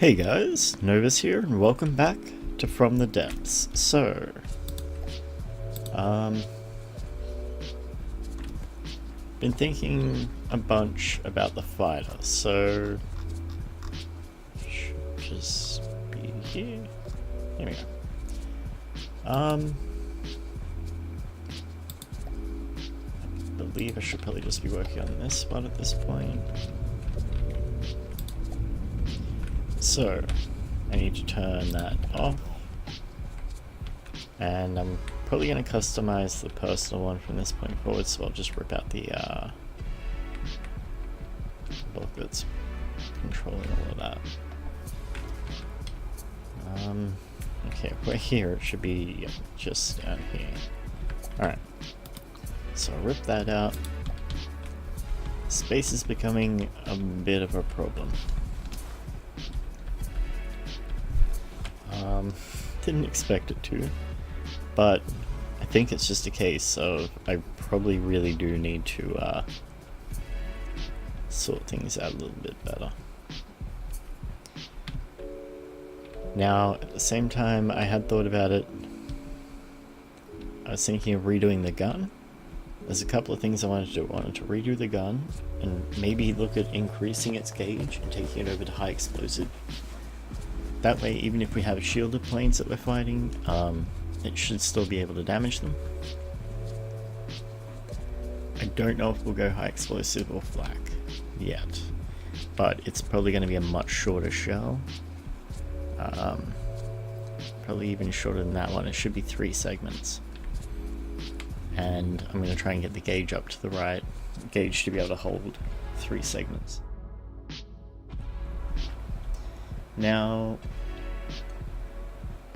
Hey guys, Novus here, and welcome back to From the Depths. So, been thinking a bunch about the fighter, so should just be here. Here we go. I believe I should probably just be working on this spot at this point. So, I need to turn that off, and I'm probably going to customize the personal one from this point forward, so I'll just rip out the block that's controlling all of that. Okay, if we're here, it should be just down here. Alright, so I'll rip that out. Space is becoming a bit of a problem. Didn't expect it to, but I think it's just a case of I probably really do need to sort things out a little bit better. Now, at the same time I had thought about it, I was thinking of redoing the gun. There's a couple of things I wanted to do. I wanted to redo the gun and maybe look at increasing its gauge and taking it over to high explosive. That way, even if we have shielded planes that we're fighting, it should still be able to damage them. I don't know if we'll go high explosive or flak yet, but it's probably going to be a much shorter shell. Probably even shorter than that one. It should be 3 segments. And I'm going to try and get the gauge up to the right gauge to be able to hold 3 segments. Now,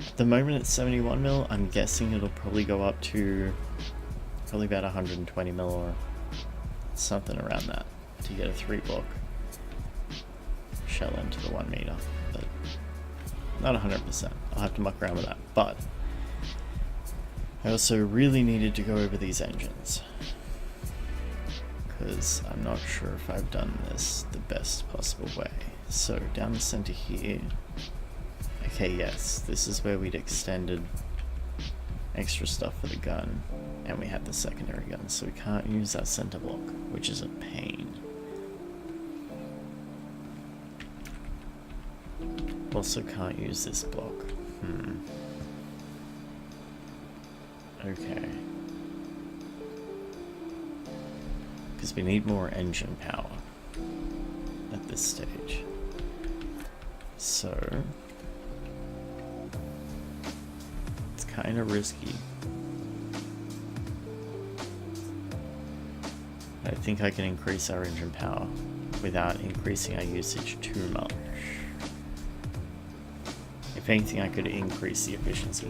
at the moment it's 71mm, I'm guessing it'll probably go up to probably about 120mm or something around that to get a 3-block shell into the 1 meter, but not 100%. I'll have to muck around with that, but I also really needed to go over these engines, because I'm not sure if I've done this the best possible way. So down the center here, okay, yes, this is where we'd extended extra stuff for the gun, and we had the secondary gun, so we can't use that center block, which is a pain. Also can't use this block. Okay. Because we need more engine power at this stage. So it's kind of risky. I think I can increase our engine power without increasing our usage too much. If anything, I could increase the efficiency,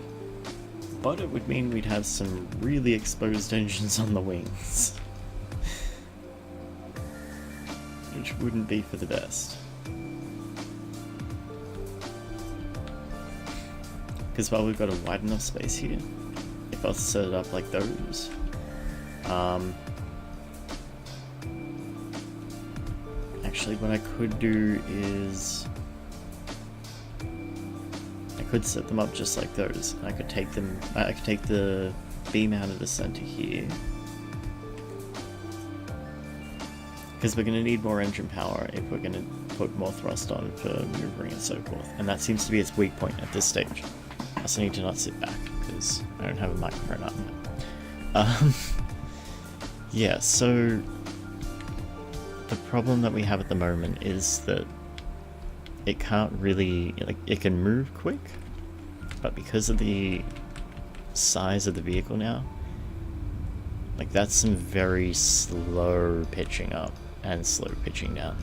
but it would mean we'd have some really exposed engines on the wings, which wouldn't be for the best. Because while we've got a wide enough space here, if I set it up like those, actually what I could do is I could set them up just like those. I could take them. I could take the beam out of the center here, because we're going to need more engine power if we're going to put more thrust on for maneuvering and so forth, and that seems to be its weak point at this stage. I also need to not sit back because I don't have a microphone up yet. Yeah, so the problem that we have at the moment is that it can't really, like, it can move quick, but because of the size of the vehicle now, like, that's some very slow pitching up and slow pitching down.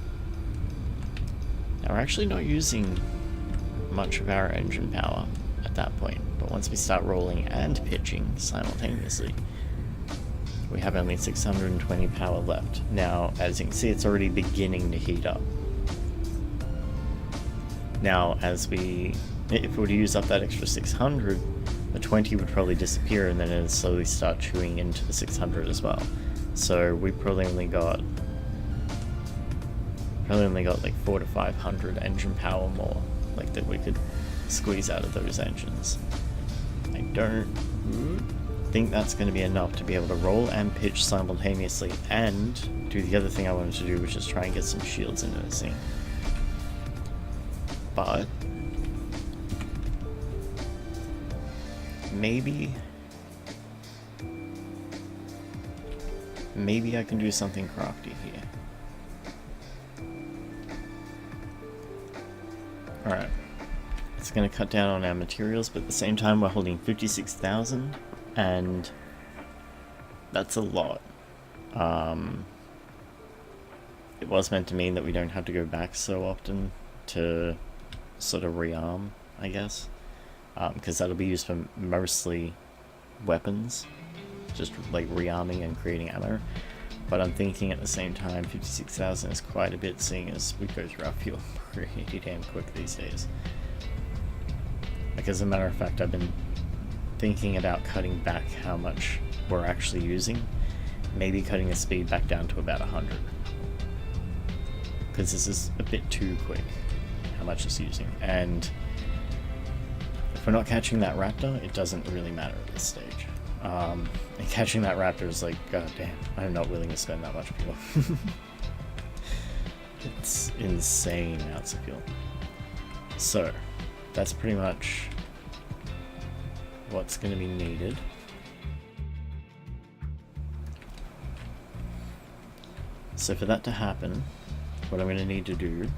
Now, we're actually not using much of our engine power at that point, but once we start rolling and pitching simultaneously, we have only 620 power left. Now, as you can see, it's already beginning to heat up. Now, if we were to use up that extra 600, the 20 would probably disappear, and then it would slowly start chewing into the 600 as well. So we probably only got like 400 to 500 engine power more like that we could squeeze out of those engines. I don't think that's going to be enough to be able to roll and pitch simultaneously and do the other thing I wanted to do, which is try and get some shields into the scene. But maybe I can do something crafty here. Alright. It's going to cut down on our materials, but at the same time we're holding 56,000, and that's a lot. It was meant to mean that we don't have to go back so often to sort of rearm, I guess. Because that'll be used for mostly weapons, just like rearming and creating ammo. But I'm thinking at the same time 56,000 is quite a bit, seeing as we go through our fuel pretty damn quick these days. Like, as a matter of fact, I've been thinking about cutting back how much we're actually using. Maybe cutting the speed back down to about 100. Because this is a bit too quick, how much it's using. And if we're not catching that raptor, it doesn't really matter at this stage. And catching that raptor is like, god damn, I'm not willing to spend that much fuel. It's insane amounts of fuel. So, that's pretty much what's going to be needed. So for that to happen, what I'm going to need to do...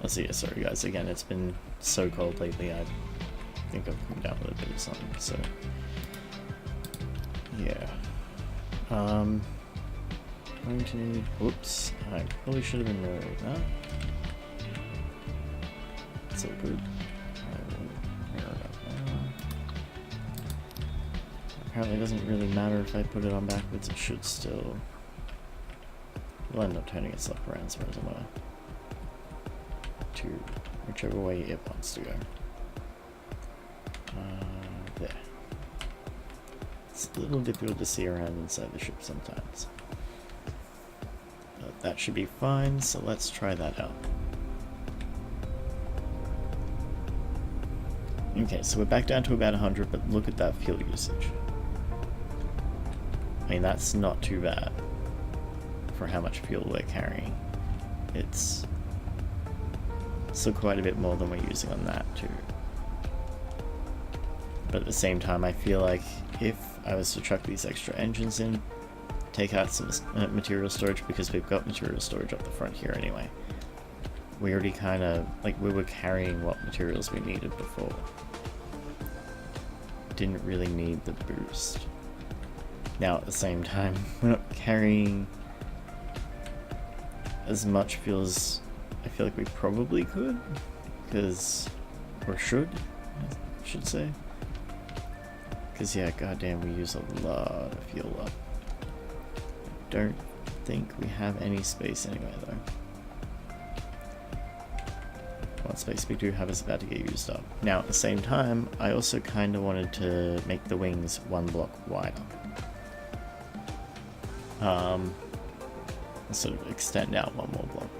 Let's see, sorry guys, again, it's been so cold lately, I think I've come down with a bit of something, so... Yeah. I'm going to need... Whoops, I probably should have been removing that. It's all good. I will mirror it up now. Apparently it doesn't really matter if I put it on backwards, it should still... We'll end up turning itself around as far as I'm aware. To whichever way it wants to go. There. It's a little difficult to see around inside the ship sometimes. But that should be fine, so let's try that out. Okay, so we're back down to about 100, but look at that fuel usage. I mean, that's not too bad for how much fuel we're carrying. It's still quite a bit more than we're using on that too. But at the same time, I feel like if I was to chuck these extra engines in, take out some material storage, because we've got material storage up the front here anyway. We already kind of, like, we were carrying what materials we needed before. Didn't really need the boost. Now at the same time, we're not carrying as much fuel as I feel like we probably could, because, or should say. Because yeah, goddamn, we use a lot of fuel up. I don't think we have any space anyway though. What space we do have is about to get used up. Now at the same time, I also kind of wanted to make the wings one block wider. Sort of extend out one more block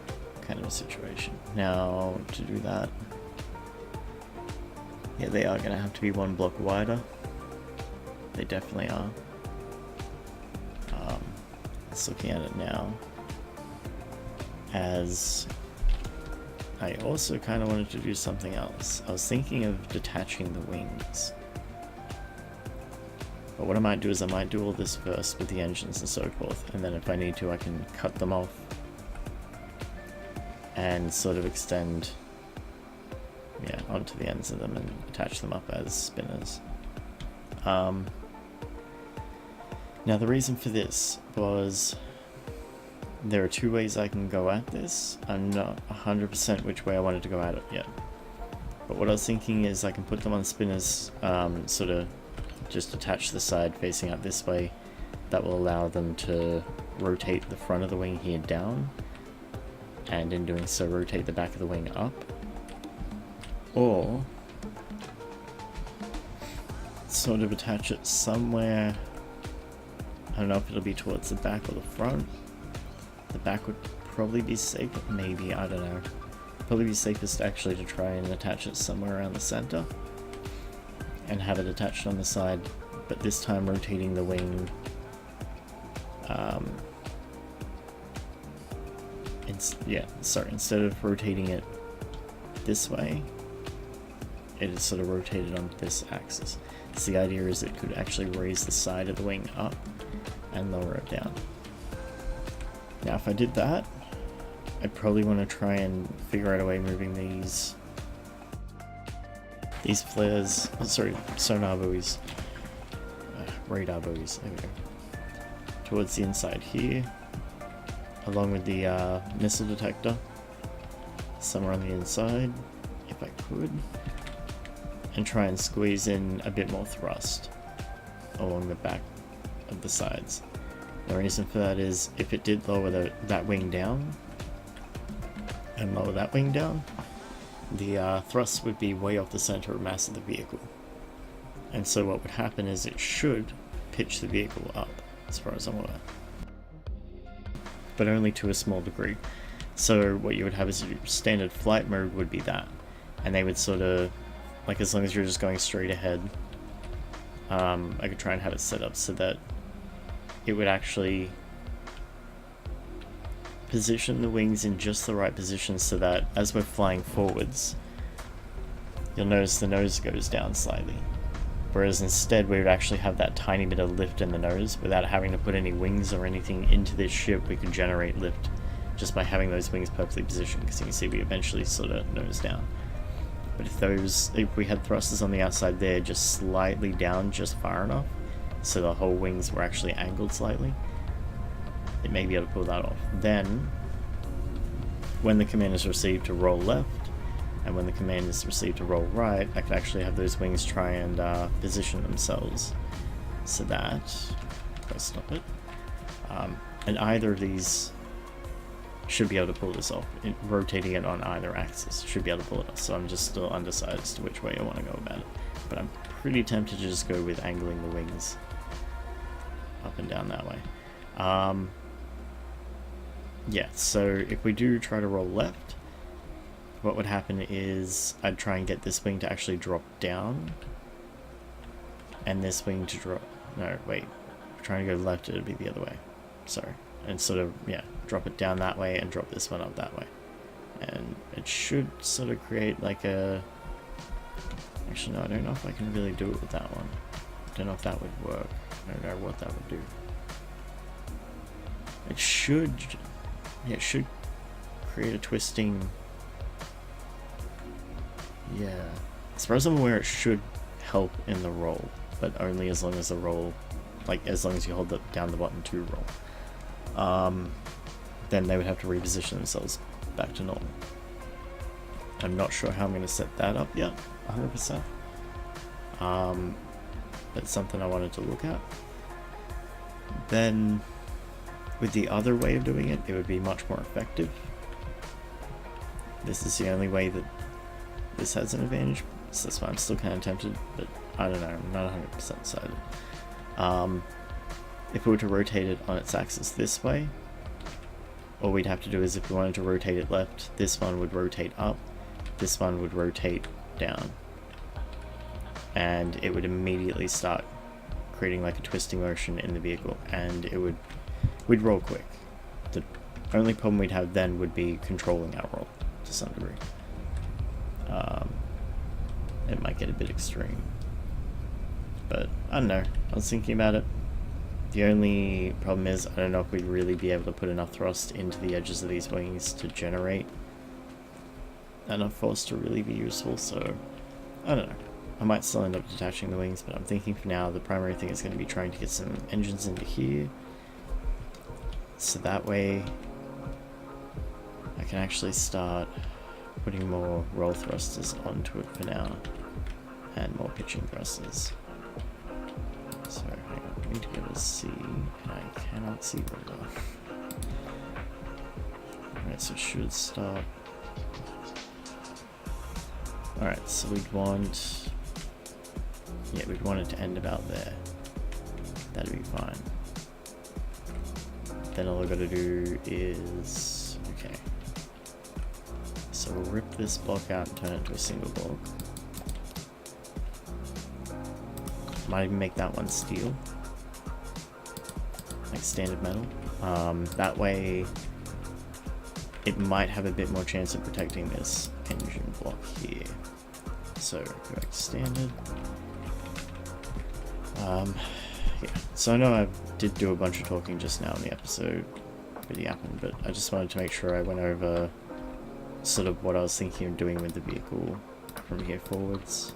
kind of a situation. Now to do that, yeah, they are going to have to be one block wider. They definitely are. Just looking at it now, as I also kind of wanted to do something else. I was thinking of detaching the wings. But what I might do is I might do all this first with the engines and so forth, and then if I need to I can cut them off and sort of extend, yeah, onto the ends of them and attach them up as spinners. Now the reason for this was there are two ways I can go at this. I'm not 100% which way I wanted to go at it yet. But what I was thinking is I can put them on spinners, sort of just attach the side facing out this way. That will allow them to rotate the front of the wing here down, and in doing so rotate the back of the wing up. Or sort of attach it somewhere, I don't know if it'll be towards the back or the front. The back would probably be safe, maybe, I don't know. probably be safest actually to try and attach it somewhere around the center and have it attached on the side, but this time rotating the wing instead of rotating it this way, it is sort of rotated on this axis. So the idea is it could actually raise the side of the wing up and lower it down. Now if I did that, I'd probably want to try and figure out a way moving these flares, sonar buoys, radar buoys, there we go, towards the inside here, along with the missile detector, somewhere on the inside, if I could, and try and squeeze in a bit more thrust along the back of the sides. The reason for that is if it did lower that wing down and lower that wing down, the thrust would be way off the center of mass of the vehicle. And so what would happen is it should pitch the vehicle up, as far as I'm aware. But only to a small degree. So what you would have is your standard flight mode would be that. And they would sort of, like as long as you're just going straight ahead, I could try and have it set up so that it would actually position the wings in just the right position so that as we're flying forwards, you'll notice the nose goes down slightly. Whereas instead we would actually have that tiny bit of lift in the nose without having to put any wings or anything into this ship. We could generate lift just by having those wings perfectly positioned, because you can see we eventually sort of nose down. But if we had thrusters on the outside there just slightly down just far enough so the whole wings were actually angled slightly, it may be able to pull that off. Then when the command is received to roll left and when the command is received to roll right, I could actually have those wings try and position themselves so that, if I stop it, and either of these should be able to pull this off. Rotating it on either axis should be able to pull it off, so I'm just still undecided as to which way I want to go about it. But I'm pretty tempted to just go with angling the wings up and down that way. Yeah, so if we do try to roll left, what would happen is I'd try and get this wing to actually drop down, and this wing to drop, no wait, if we're trying to go left, it would be the other way, sorry, and sort of, yeah, drop it down that way and drop this one up that way, and it should sort of create like a, actually no, I don't know if I can really do it with that one, I don't know if that would work, I don't know what that would do. It should, yeah, it should create a twisting, yeah, as far as I'm aware it should help in the roll, but only as long as the roll, like as long as you hold down the button to roll. Then they would have to reposition themselves back to normal. I'm not sure how I'm going to set that up yet, 100%. But it's something I wanted to look at. Then with the other way of doing it, it would be much more effective. This is the only way that this has an advantage, so that's why I'm still kind of tempted, but I don't know, I'm not 100% decided. If we were to rotate it on its axis this way, all we'd have to do is if we wanted to rotate it left, this one would rotate up, this one would rotate down, and it would immediately start creating like a twisting motion in the vehicle, and we'd roll quick. The only problem we'd have then would be controlling our roll to some degree. It might get a bit extreme, but I don't know, I was thinking about it. The only problem is I don't know if we'd really be able to put enough thrust into the edges of these wings to generate enough force to really be useful, so I don't know. I might still end up detaching the wings, but I'm thinking for now the primary thing is going to be trying to get some engines into here, so that way I can actually start putting more roll thrusters onto it for now, and more pitching thrusters. So hang on, I need to be able to see, and I cannot see very well. Alright, so it should start. Alright, so we'd want, yeah, we'd want it to end about there. That'd be fine. Then all I've got to do is, okay. So we'll rip this block out and turn it into a single block. Might even make that one steel. Like standard metal. That way it might have a bit more chance of protecting this engine block here. So go back to standard. Yeah, so I know I did do a bunch of talking just now in the episode, really happened, but I just wanted to make sure I went over sort of what I was thinking of doing with the vehicle from here forwards.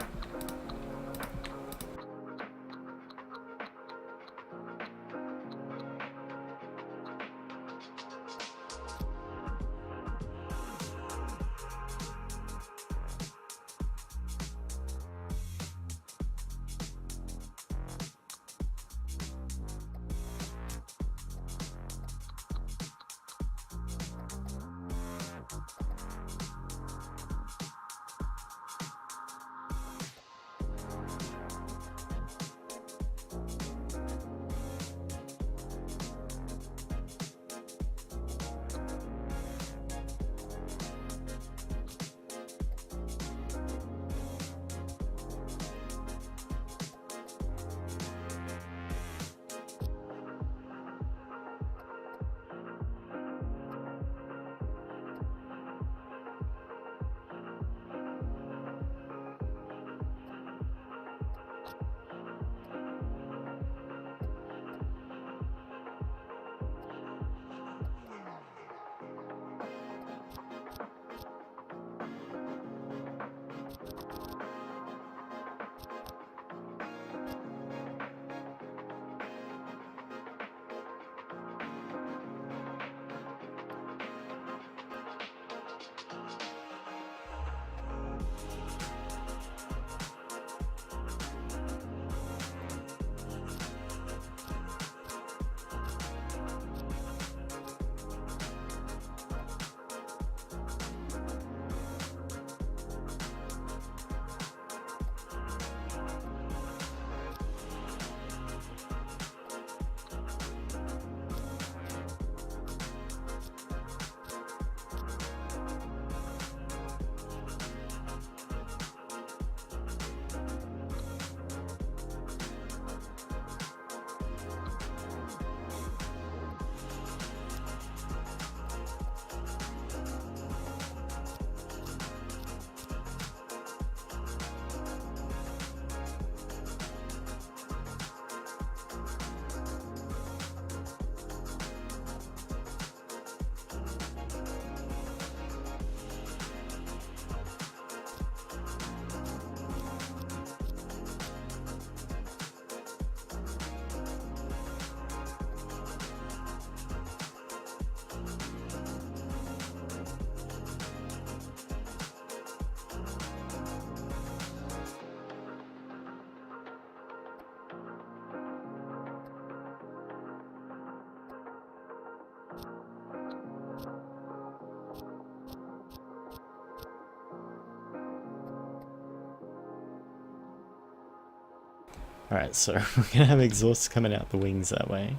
Alright, so we're going to have exhausts coming out the wings that way.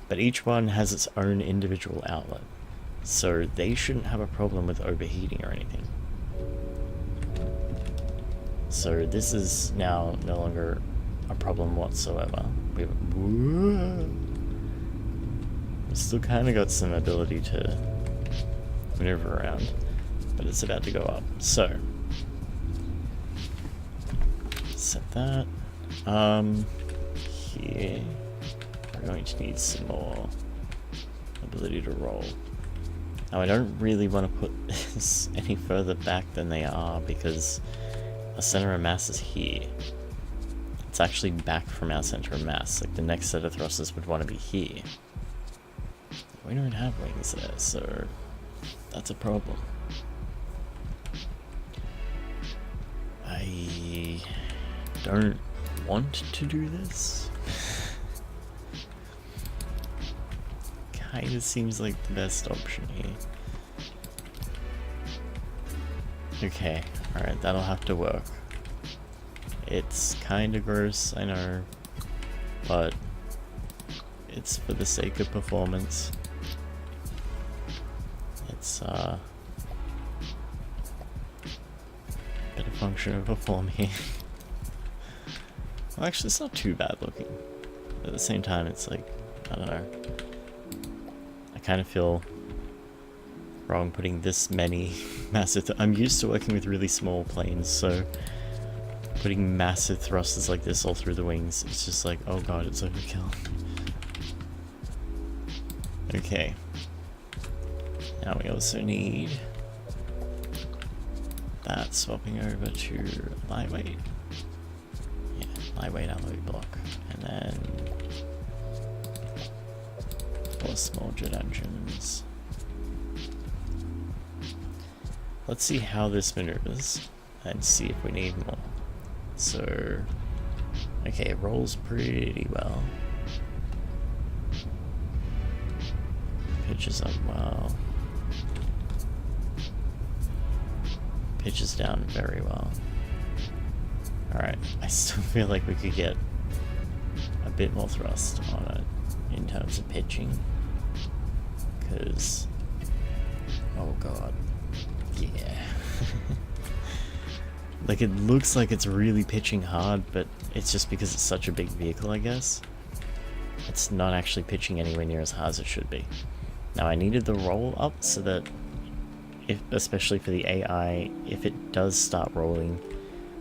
But each one has its own individual outlet. So they shouldn't have a problem with overheating or anything. So this is now no longer a problem whatsoever. We've still kind of got some ability to maneuver around, but it's about to go up. So set that. Here we're going to need some more ability to roll. Now I don't really want to put this any further back than they are because our center of mass is here. It's actually back from our center of mass. Like the next set of thrusters would want to be here. We don't have wings there, so that's a problem. I don't want to do this. Kinda seems like the best option here. Okay, alright, that'll have to work. It's kinda gross, I know, but it's for the sake of performance. It's function of a form here. Well, actually, it's not too bad looking. But at the same time, it's like, I don't know. I kind of feel wrong putting this many massive... I'm used to working with really small planes, so putting massive thrusters like this all through the wings, it's just like, oh god, it's overkill. Okay. Now we also need that swapping over to lightweight. Yeah, lightweight alloy block. And then 4 small jet engines. Let's see how this maneuvers and see if we need more. So, okay, it rolls pretty well. Pitches up well. Pitches down very well. Alright, I still feel like we could get a bit more thrust on it in terms of pitching. Because, oh god, yeah. Like, it looks like it's really pitching hard, but it's just because it's such a big vehicle, I guess. It's not actually pitching anywhere near as hard as it should be. Now, I needed the roll up so that, especially for the AI, if it does start rolling,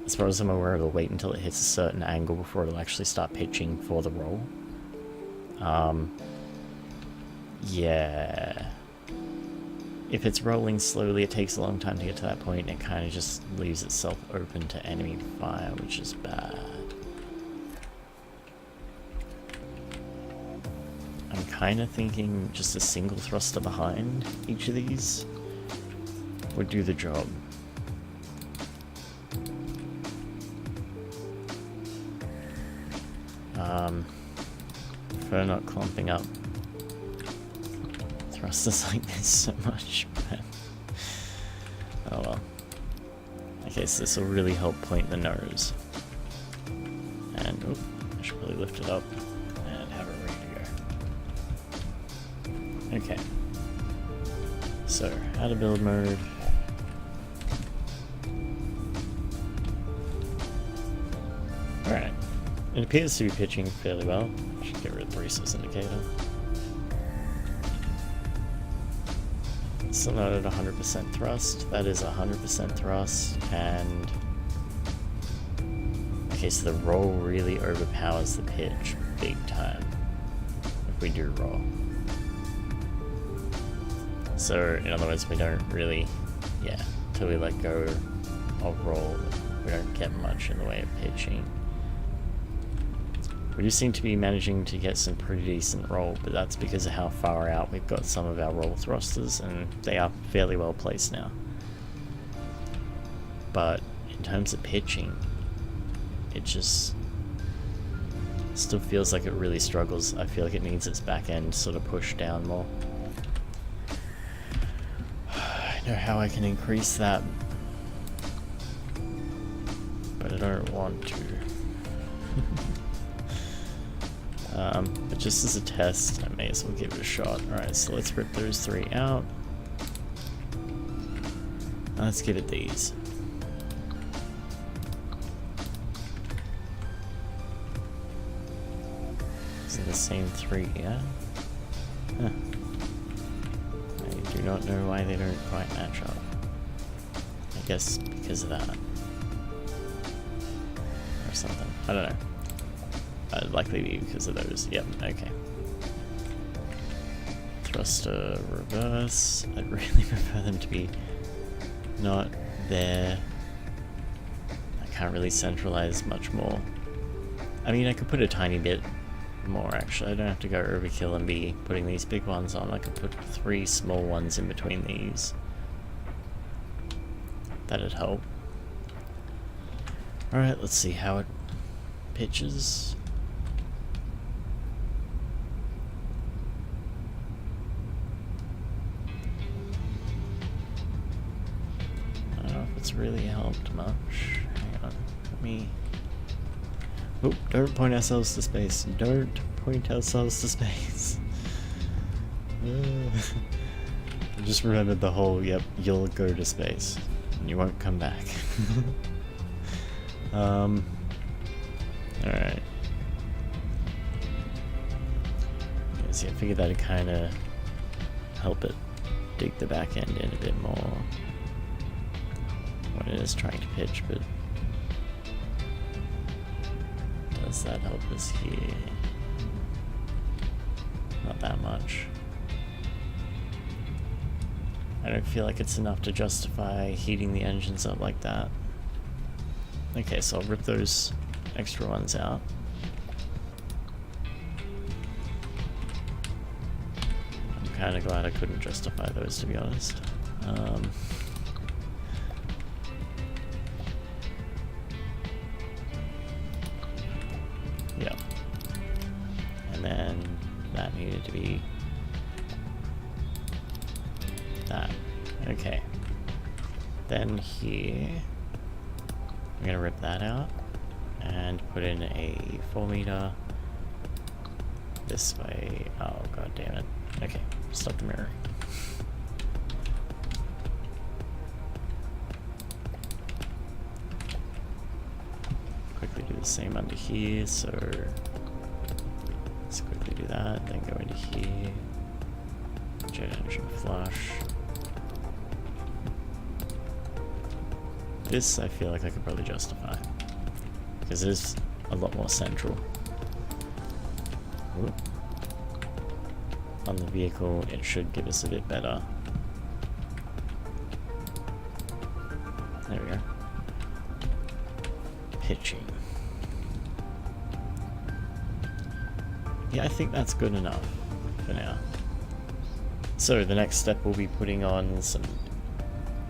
as far as I'm aware, it'll wait until it hits a certain angle before it'll actually start pitching for the roll. Yeah. If it's rolling slowly, it takes a long time to get to that point, and it kind of just leaves itself open to enemy fire, which is bad. I'm kind of thinking just a single thruster behind each of these would do the job. For not clumping up thrusters like this so much, but oh well. Okay, so this will really help point the nose. And oh, I should probably lift it up and have it ready to go. Okay. So, out of build mode. Alright. It appears to be pitching fairly well. Should get rid of the resource indicator. Still not at 100% thrust. That is 100% thrust, and okay, so the roll really overpowers the pitch big time if we do roll. So in other words, we don't really, yeah, until we let go of roll, we don't get much in the way of pitching. We do seem to be managing to get some pretty decent roll, but that's because of how far out we've got some of our roll thrusters, and they are fairly well placed now. But in terms of pitching, it just still feels like it really struggles. I feel like it needs its back end sort of pushed down more. I know how I can increase that, but I don't want to. But just as a test, I may as well give it a shot. Alright, so let's rip those 3 out. Let's give it these. Is it the same 3, yeah? Huh. I do not know why they don't quite match up. I guess because of that. Or something. I don't know. Likely be because of those. Yep, okay. Thruster reverse. I'd really prefer them to be not there. I can't really centralize much more. I mean, I could put a tiny bit more actually. I don't have to go overkill and be putting these big ones on. I could put 3 small ones in between these. That'd help. Alright, let's see how it pitches. It's really helped much. Hang on, let me... Oh, don't point ourselves to space. Don't point ourselves to space. I just remembered the whole, yep, you'll go to space. And you won't come back. Alright. See, I figured that'd kind of help it dig the back end in a bit more when it is trying to pitch, but does that help us here? Not that much. I don't feel like it's enough to justify heating the engines up like that. Okay, so I'll rip those extra ones out. I'm kind of glad I couldn't justify those, to be honest. Yeah. And then that needed to be that. Okay. Then here, I'm gonna rip that out and put in a 4-meter this way. Oh, god damn it. Okay, stop the mirroring. Quickly do the same under here, so let's quickly do that, then go into here. Jet engine flush. This I feel like I could probably justify, because it is a lot more central. Whoop. On the vehicle, it should give us a bit better. There we go. Pitching. Yeah, I think that's good enough for now. So the next step will be putting on some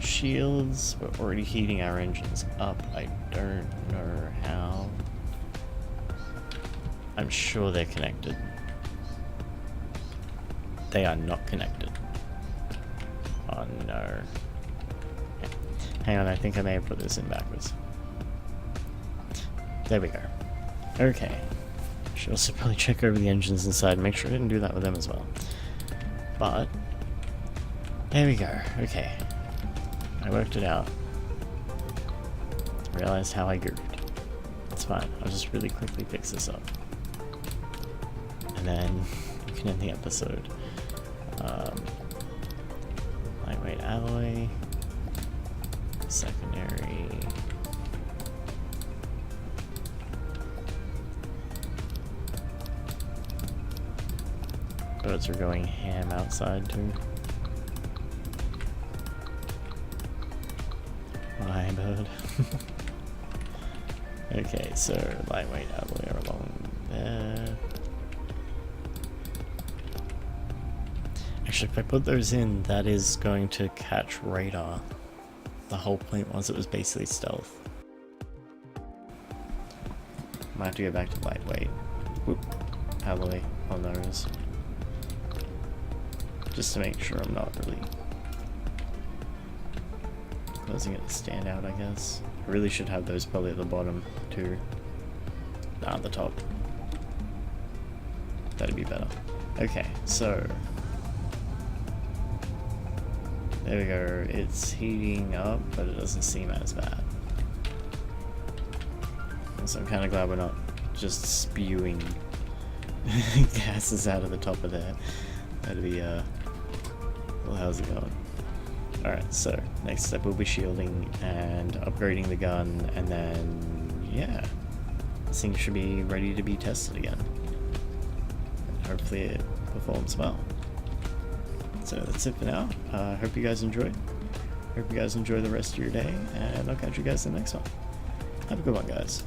shields. We're already heating our engines up. I don't know how. I'm sure they're connected. They are not connected. Oh no. Hang on, I think I may have put this in backwards. There we go. Okay. Should also probably check over the engines inside and make sure I didn't do that with them as well. But there we go. Okay. I worked it out. Realized how I goofed. It's fine. I'll just really quickly fix this up. And then we can end the episode. Lightweight alloy. Secondary. Birds are going ham outside too. My bird. Okay, so lightweight alloy along there. Actually, if I put those in, that is going to catch radar. The whole point was it was basically stealth. Might have to go back to lightweight. Whoop. Alloy on those. Just to make sure I'm not really causing it to stand out, I guess. I really should have those probably at the bottom too. Not at the top. That'd be better. Okay, so there we go. It's heating up, but it doesn't seem as bad. So I'm kind of glad we're not just spewing gases out of the top of there. That'd be well, how's it going? Alright, so next step will be shielding and upgrading the gun, and then yeah, this thing should be ready to be tested again. Hopefully it performs well. So that's it for now. Hope you guys enjoyed. Hope you guys enjoy the rest of your day, and I'll catch you guys in the next one. Have a good one, guys.